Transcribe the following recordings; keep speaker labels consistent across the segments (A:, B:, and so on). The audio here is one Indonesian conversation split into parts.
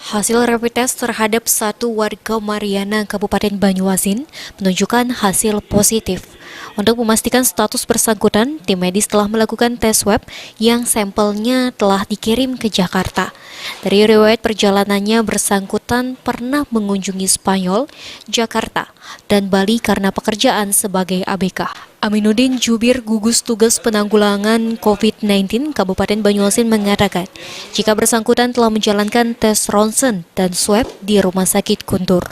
A: Hasil rapid test terhadap satu warga Mariana, Kabupaten Banyuasin, menunjukkan hasil positif. Untuk memastikan status bersangkutan, tim medis telah melakukan tes swab yang sampelnya telah dikirim ke Jakarta. Dari riwayat perjalanannya, bersangkutan pernah mengunjungi Spanyol, Jakarta, dan Bali karena pekerjaan sebagai ABK. Aminuddin Jubir, gugus tugas penanggulangan COVID-19 Kabupaten Banyuasin mengatakan, jika bersangkutan telah menjalankan tes ronsen dan swab di Rumah Sakit Guntur.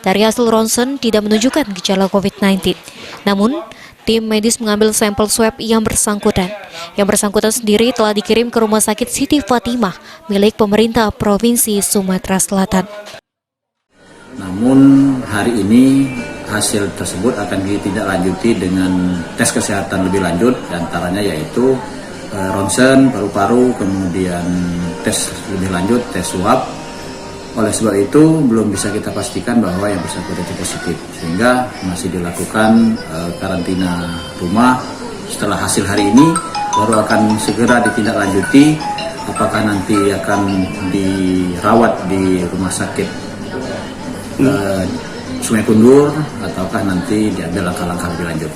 A: Dari hasil ronsen tidak menunjukkan gejala COVID-19. Namun, tim medis mengambil sampel swab yang bersangkutan. Yang bersangkutan sendiri telah dikirim ke Rumah Sakit Siti Fatimah milik pemerintah Provinsi Sumatera Selatan.
B: Namun hari ini hasil tersebut akan ditindaklanjuti dengan tes kesehatan lebih lanjut, antaranya yaitu ronsen paru-paru, kemudian tes lebih lanjut, tes swab. Oleh sebab itu belum bisa kita pastikan bahwa yang bersangkutan itu positif, sehingga masih dilakukan karantina rumah. Setelah hasil hari ini baru akan segera ditindaklanjuti apakah nanti akan dirawat di rumah sakit Sungai Kundur ataukah nanti diambil langkah-langkah lebih lanjut.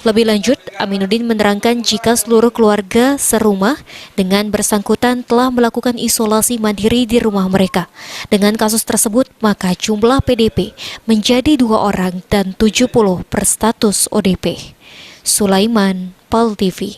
A: Lebih lanjut, Aminuddin menerangkan jika seluruh keluarga serumah dengan bersangkutan telah melakukan isolasi mandiri di rumah mereka. Dengan kasus tersebut, maka jumlah PDP menjadi 2 orang dan 70 berstatus ODP. Sulaiman, PAL TV.